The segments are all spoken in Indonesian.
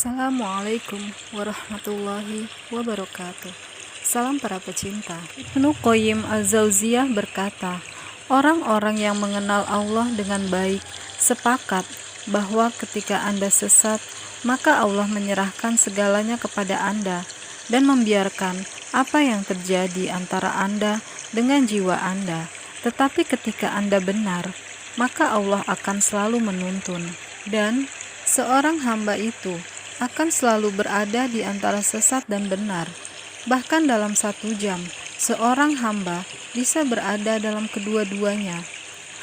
Assalamualaikum warahmatullahi wabarakatuh. Salam para pecinta. Ibnu Qayyim al-Jauziyah berkata, orang-orang yang mengenal Allah dengan baik sepakat bahwa ketika Anda sesat, maka Allah menyerahkan segalanya kepada Anda dan membiarkan apa yang terjadi antara Anda dengan jiwa Anda. Tetapi ketika Anda benar, maka Allah akan selalu menuntun, dan seorang hamba itu akan selalu berada di antara sesat dan benar. Bahkan dalam 1 jam, seorang hamba bisa berada dalam kedua-duanya.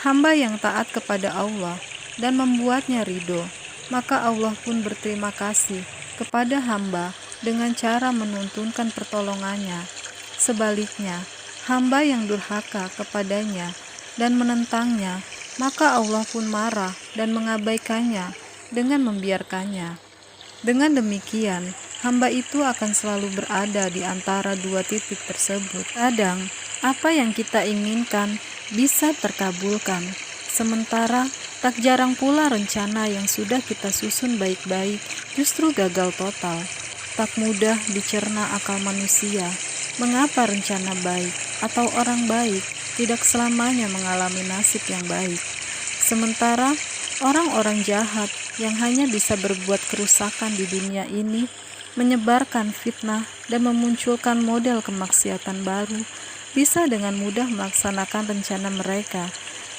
Hamba yang taat kepada Allah dan membuatnya ridho, maka Allah pun berterima kasih kepada hamba dengan cara menuntunkan pertolongannya. Sebaliknya, hamba yang durhaka kepadanya dan menentangnya, maka Allah pun marah dan mengabaikannya dengan membiarkannya. Dengan demikian, hamba itu akan selalu berada di antara dua titik tersebut. Kadang, apa yang kita inginkan bisa terkabulkan, sementara tak jarang pula rencana yang sudah kita susun baik-baik justru gagal total. Tak mudah dicerna akal manusia, mengapa rencana baik atau orang baik tidak selamanya mengalami nasib yang baik. Sementara orang-orang jahat yang hanya bisa berbuat kerusakan di dunia ini, menyebarkan fitnah dan memunculkan model kemaksiatan baru, bisa dengan mudah melaksanakan rencana mereka.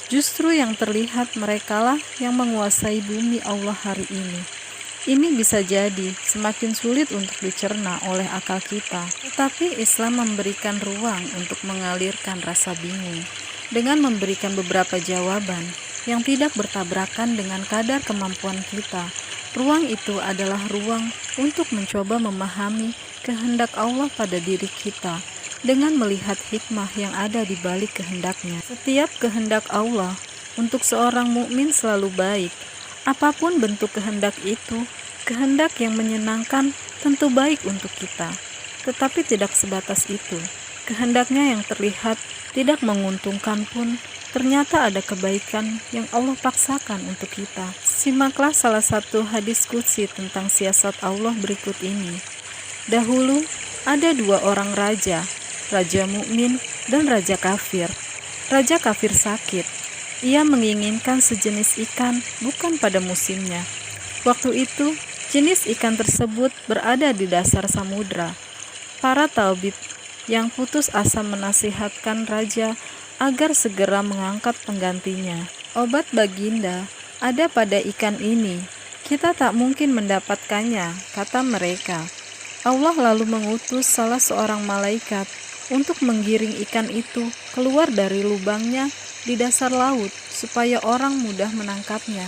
Justru yang terlihat merekalah yang menguasai bumi Allah hari ini. Ini bisa jadi semakin sulit untuk dicerna oleh akal kita, tetapi Islam memberikan ruang untuk mengalirkan rasa bingung dengan memberikan beberapa jawaban yang tidak bertabrakan dengan kadar kemampuan kita. Ruang itu adalah ruang untuk mencoba memahami kehendak Allah pada diri kita dengan melihat hikmah yang ada di balik kehendaknya. Setiap kehendak Allah untuk seorang mukmin selalu baik. Apapun bentuk kehendak itu, kehendak yang menyenangkan tentu baik untuk kita. Tetapi tidak sebatas itu. Kehendaknya yang terlihat tidak menguntungkan pun ternyata ada kebaikan yang Allah paksakan untuk kita. Simaklah salah satu hadis qudsi tentang siasat Allah berikut ini. Dahulu ada 2 orang raja, raja mukmin dan raja kafir. Raja kafir sakit. Ia menginginkan sejenis ikan bukan pada musimnya. Waktu itu, jenis ikan tersebut berada di dasar samudra. Para tabib yang putus asa menasihatkan raja agar segera mengangkat penggantinya. Obat baginda ada pada ikan ini. Kita tak mungkin mendapatkannya, kata mereka. Allah lalu mengutus salah seorang malaikat untuk menggiring ikan itu keluar dari lubangnya di dasar laut supaya orang mudah menangkapnya.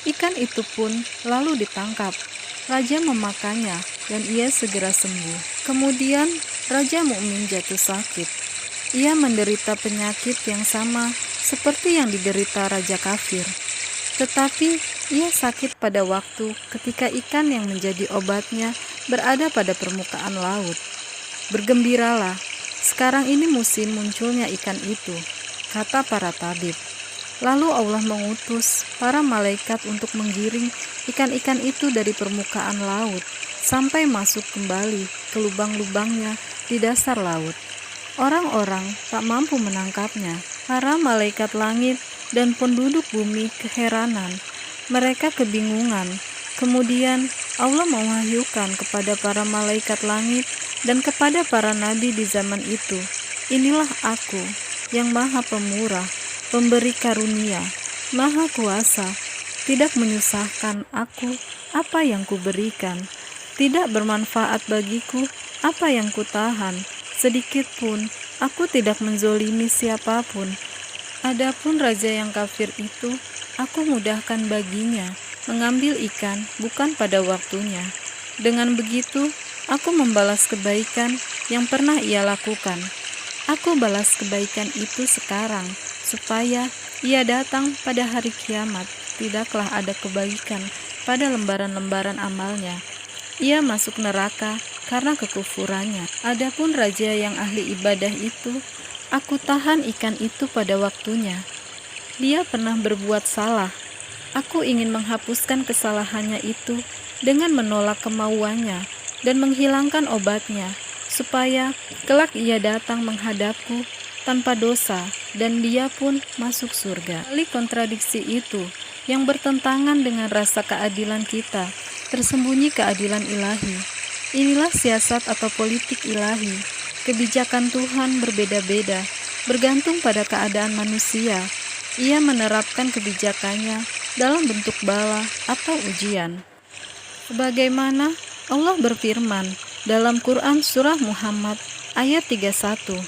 Ikan itu pun lalu ditangkap. Raja memakannya dan ia segera sembuh. Kemudian Raja Mukmin jatuh sakit. Ia menderita penyakit yang sama seperti yang diderita Raja Kafir. Tetapi ia sakit pada waktu ketika ikan yang menjadi obatnya berada pada permukaan laut. Bergembiralah, sekarang ini musim munculnya ikan itu, kata para tabib. Lalu Allah mengutus para malaikat untuk menggiring ikan-ikan itu dari permukaan laut sampai masuk kembali ke lubang-lubangnya di dasar laut. Orang-orang tak mampu menangkapnya. Para malaikat langit dan penduduk bumi keheranan. Mereka kebingungan. Kemudian Allah mewahyukan kepada para malaikat langit dan kepada para nabi di zaman itu, inilah aku yang maha pemurah, pemberi karunia, maha kuasa. Tidak menyusahkan aku apa yang kuberikan. Tidak bermanfaat bagiku apa yang kutahan. Sedikit pun aku tidak menzolimi siapapun. Adapun raja yang kafir itu, aku mudahkan baginya mengambil ikan bukan pada waktunya. Dengan begitu, aku membalas kebaikan yang pernah ia lakukan. Aku balas kebaikan itu sekarang, supaya ia datang pada hari kiamat. Tidaklah ada kebaikan pada lembaran-lembaran amalnya. Ia masuk neraka karena kekufurannya. Adapun raja yang ahli ibadah itu, aku tahan ikan itu pada waktunya. Dia pernah berbuat salah. Aku ingin menghapuskan kesalahannya itu dengan menolak kemauannya dan menghilangkan obatnya, supaya kelak ia datang menghadapku tanpa dosa dan dia pun masuk surga. Kali kontradiksi itu yang bertentangan dengan rasa keadilan kita, tersembunyi keadilan ilahi. Inilah siasat atau politik ilahi. Kebijakan Tuhan berbeda-beda, bergantung pada keadaan manusia. Ia menerapkan kebijakannya dalam bentuk bala atau ujian. Sebagaimana Allah berfirman dalam Quran Surah Muhammad ayat 31,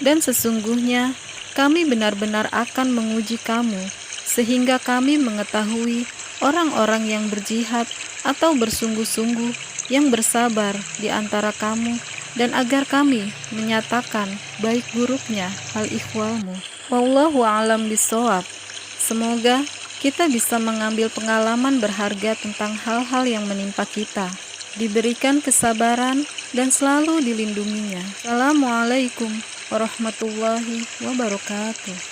"Dan sesungguhnya kami benar-benar akan menguji kamu, sehingga kami mengetahui orang-orang yang berjihad atau bersungguh-sungguh yang bersabar di antara kamu, dan agar kami menyatakan baik buruknya hal ikhwalmu." Wallahu a'lam bishawab. Semoga kita bisa mengambil pengalaman berharga tentang hal-hal yang menimpa kita, diberikan kesabaran dan selalu dilindunginya. Assalamualaikum warahmatullahi wabarakatuh.